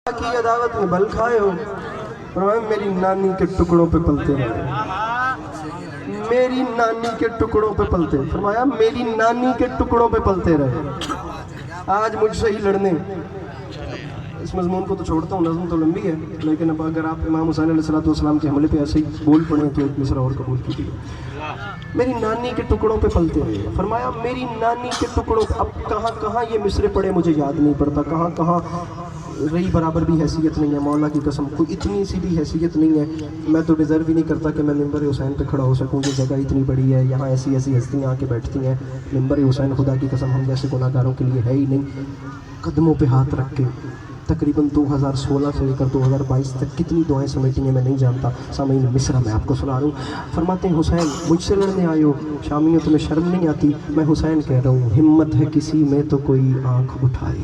کی عداوت میں بل کھائے ہو؟ فرمایا میری نانی کے ٹکڑوں پہ پلتے رہے، میری نانی کے ٹکڑوں پہ پلتے، فرمایا میری نانی کے ٹکڑوں پہ پلتے رہے۔ آج مجھ سے ہی لڑنے، اس مضمون کو تو چھوڑتا ہوں، نظم تو لمبی ہے، لیکن اب اگر آپ امام حسین علیہ السلام کے حملے پہ ایسے ہی بول پڑیں تو ایک مصرع اور قبول کیجیے۔ میری نانی کے ٹکڑوں پہ پلتے رہے، فرمایا میری نانی کے ٹکڑوں پہ، اب کہاں کہاں یہ مصرے پڑے مجھے یاد نہیں پڑتا، کہاں کہاں رہی برابر بھی حیثیت نہیں ہے، مولا کی قسم کوئی اتنی سی بھی حیثیت نہیں ہے، میں تو ڈیزرو ہی نہیں کرتا کہ میں ممبر حسین پہ کھڑا ہو سکوں، یہ جگہ اتنی بڑی ہے، یہاں ایسی ایسی ہستیاں آ کے بیٹھتی ہیں، ممبر حسین خدا کی قسم ہم جیسے گناہ گاروں کے لیے ہے ہی نہیں۔ قدموں پہ ہاتھ رکھ کے تقریباً 2016 سے لے کر 2022 تک کتنی دعائیں سمیٹی ہیں میں نہیں جانتا، سامعین مصرع میں آپ کو سنا رہا ہوں۔ فرماتے ہیں حسین مجھ سے لڑنے آئے ہو، شامیوں تمہیں شرم نہیں آتی؟ میں حسین کہہ رہا ہوں ہمت ہے کسی میں تو کوئی آنکھ اٹھائے۔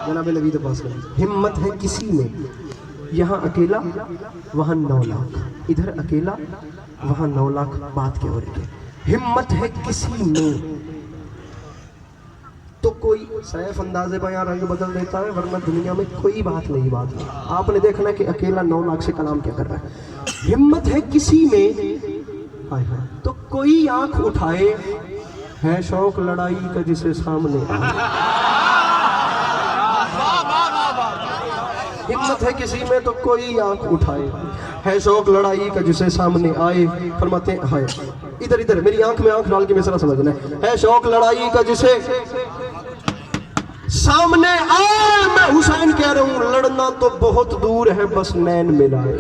جناب نبی عباس ہمت ہے کسی میں، یہاں اکیلا وہاں 9 لاکھ، ادھر اکیلا وہاں 9 لاکھ، بات کیا ہو رہی ہے؟ ہمت ہے کسی میں تو کوئی سیف انداز بیان رنگ بدل دیتا ہے، ورنہ دنیا میں کوئی بات نہیں۔ بات آپ نے دیکھنا ہے کہ اکیلا 9 لاکھ سے کلام کیا کر رہا ہے۔ ہمت ہے کسی میں تو کوئی آنکھ اٹھائے، ہے شوق لڑائی کا جسے سامنے آئے۔ ہمت ہے کسی میں تو کوئی آنکھ اٹھائے، ہے شوق لڑائی کا جسے سامنے آئے۔ فرماتے ہیں ہائے ادھر ادھر میری آنکھ میں آنکھ ڈال کے مصرع سمجھنا ہے شوق لڑائی کا جسے سامنے آئے۔ میں حسین کہہ رہا ہوں لڑنا تو بہت دور ہے بس نین ملائے،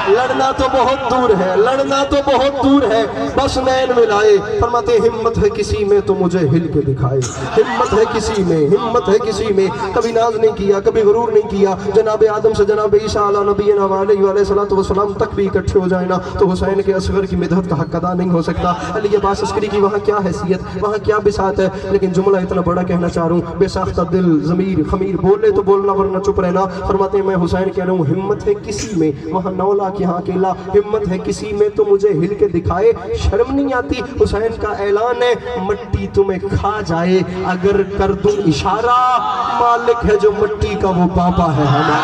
لڑنا تو بہت دور ہے، لڑنا تو بہت دور ہے بس نین ملائے۔ فرماتے ہیں ہمت ہے کسی میں تو مجھے ہل کے دکھائے، ہمت ہے کسی میں، ہمت ہے کسی میں، کبھی ناز نہیں کیا، کبھی غرور نہیں کیا۔ جناب آدم سے جناب عیسیٰ علیہ نبینا علیہ السلام تک بھی اکٹھے ہو جائیں نا تو حسین کے اصغر کی مدحت کا حق ادا نہیں ہو سکتا۔ علی عباس عسکری کی وہاں کیا حیثیت، وہاں کیا بساط ہے، لیکن جملہ اتنا بڑا کہنا چاہ رہا ہوں، بے ساختہ دل ضمیر خمیر، بولے تو بولنا ورنہ چپ رہنا۔ فرماتے ہیں میں حسین کہہ رہا ہوں ہمت ہے کسی میں، وہاں 9 لاکھ یہاں اکیلا، ہمت ہے کسی میں تو مجھے ہل کے دکھائے۔ شرم نہیں آتی؟ حسین کا اعلان ہے مٹی تمہیں کھا جائے اگر کر دوں اشارہ، مالک ہے جو مٹی کا وہ پاپا ہے ہمارا۔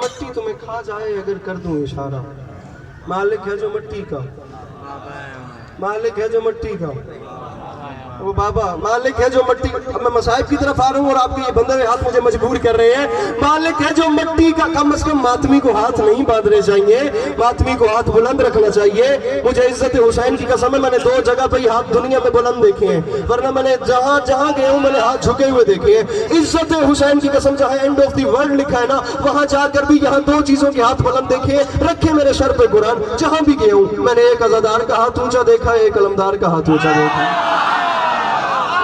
مٹی تمہیں کھا جائے اگر کر دوں اشارہ، مالک ہے جو مٹی کا، مالک ہے جو مٹی کا وہ بابا، مالک ہے جو مٹی۔ اب میں مصائب کی طرف آ رہا ہوں اور آپ کے یہ بندے ہاتھ مجھے مجبور کر رہے ہیں۔ مالک ہے جو مٹی کا، کم از کم ماتمی کو ہاتھ نہیں باندھنے چاہیے، ماتمی کو ہاتھ بلند رکھنا چاہیے۔ مجھے عزت حسین کی قسم ہے میں نے 2 جگہ پہ ہی ہاتھ دنیا میں بلند دیکھے ہیں، ورنہ میں نے جہاں جہاں گئے ہوں میں نے ہاتھ جھکے ہوئے دیکھے ہیں۔ عزت حسین کی قسم جہاں اینڈ آف دی ورلڈ لکھا ہے نا وہاں جا کر بھی یہاں 2 چیزوں کے ہاتھ بلند دیکھے ہیں، رکھے میرے سر پہ قرآن۔ جہاں بھی گئے ہوں میں نے ایک عزادار کا ہاتھ اونچا دیکھا ہے، ایک علمدار کا ہاتھ اونچا دیکھا ہے،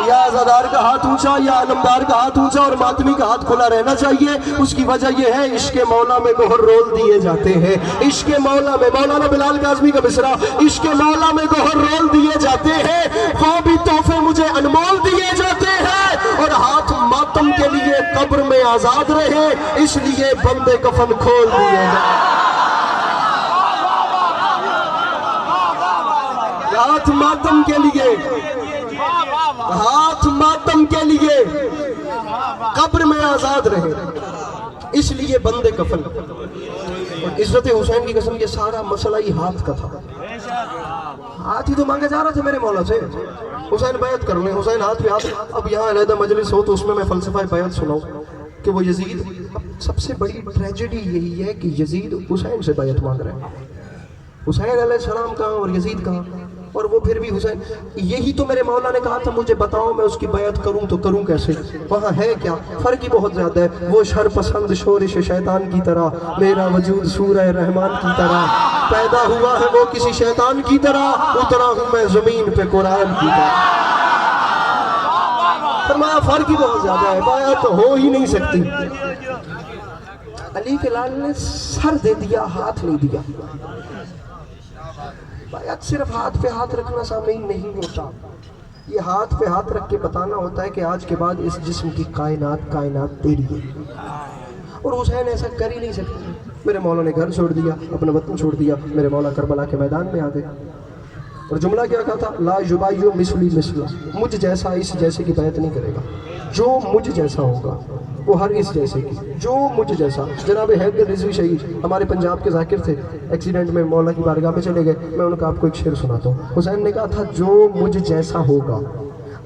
یا عزادار کا ہاتھ اونچا یا علمدار کا ہاتھ اونچا، اور ماتمی کا ہاتھ کھلا رہنا چاہیے۔ اس کی وجہ یہ ہے عشق مولا میں گوہر رول دیے جاتے ہیں، عشق مولا میں، مولانا بلال کاظمی کا مصرع، عشق مولا میں گوہر رول دیے جاتے ہیں، وہ بھی تحفے مجھے انمول دیے جاتے ہیں، اور ہاتھ ماتم کے لیے قبر میں آزاد رہے اس لیے بندے کفن کھول دیے جاتے ہیں۔ ہاتھ ماتم کے لیے، ہاتھ ماتم کے لیے قبر میں آزاد رہے اس لیے بندے کفن۔ اور عزت حسین کی قسم یہ سارا مسئلہ ہی ہاتھ کا تھا، ہاتھ ہی تو مانگا جا رہا تھا میرے مولا سے، حسین بیعت کر لیں، حسین ہاتھ پہ ہاتھ۔ اب یہاں علیحدہ مجلس ہو تو اس میں فلسفہ بیعت سناؤں کہ وہ یزید، سب سے بڑی ٹریجڈی یہی ہے کہ یزید حسین سے بیعت مانگ رہے ہیں، حسین علیہ السلام کہاں اور یزید کہاں، اور وہ پھر بھی حسین۔ یہی تو میرے مولا نے کہا تھا مجھے بتاؤ میں اس کی بیعت کروں تو کروں کیسے، وہاں ہے کیا، فرق ہی بہت زیادہ ہے۔ وہ شر پسند شورش شیطان کی طرح، میرا وجود سورہ رحمان کی طرح، پیدا ہوا ہے وہ کسی شیطان کی طرح، اترا ہوں میں زمین پہ قرآن کی طرح۔ فرمایا فرق ہی بہت زیادہ ہے، بیعت ہو ہی نہیں سکتی۔ علی کے لال نے سر دے دیا، ہاتھ نہیں دیا۔ بیعت صرف ہاتھ پہ ہاتھ رکھنا سامعین نہیں ہوتا، یہ ہاتھ پہ ہاتھ رکھ کے بتانا ہوتا ہے کہ آج کے بعد اس جسم کی کائنات تیری ہے، اور حسین ایسا کر ہی نہیں سکتے۔ میرے مولا نے گھر چھوڑ دیا، اپنا وطن چھوڑ دیا، میرے مولا کربلا کے میدان میں آ گئے، اور جملہ کیا کہا تھا؟ لا یبایع مثلی مثلا، مجھ جیسا اس جیسے کی بیعت نہیں کرے گا، جو مجھ جیسا ہوگا وہ ہر اس جیسے کی، جو مجھ جیسا۔ جناب حیدر رضوی شہید ہمارے پنجاب کے ذاکر تھے، ایکسیڈنٹ میں مولا کی بارگاہ میں چلے گئے، میں ان کا آپ کو ایک شعر سناتا ہوں۔ حسین نے کہا تھا جو مجھ جیسا ہوگا،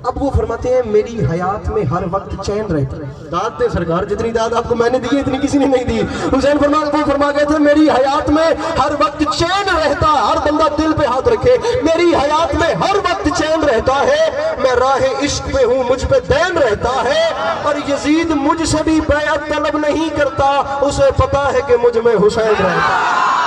اب وہ فرماتے ہیں میری حیات میں ہر وقت چین رہتا ہے۔ داد دے سرکار، جتنی داد آپ کو میں نے دی ہے اتنی کسی نے نہیں دی۔ حسین وہ فرما گئے تھے میری حیات میں ہر وقت چین رہتا ہے، ہر بندہ دل پہ ہاتھ رکھے، میری حیات میں ہر وقت چین رہتا ہے، میں راہ عشق پہ ہوں مجھ پہ دین رہتا ہے، اور یزید مجھ سے بھی بیعت طلب نہیں کرتا، اسے پتا ہے کہ مجھ میں حسین رہتا ہے۔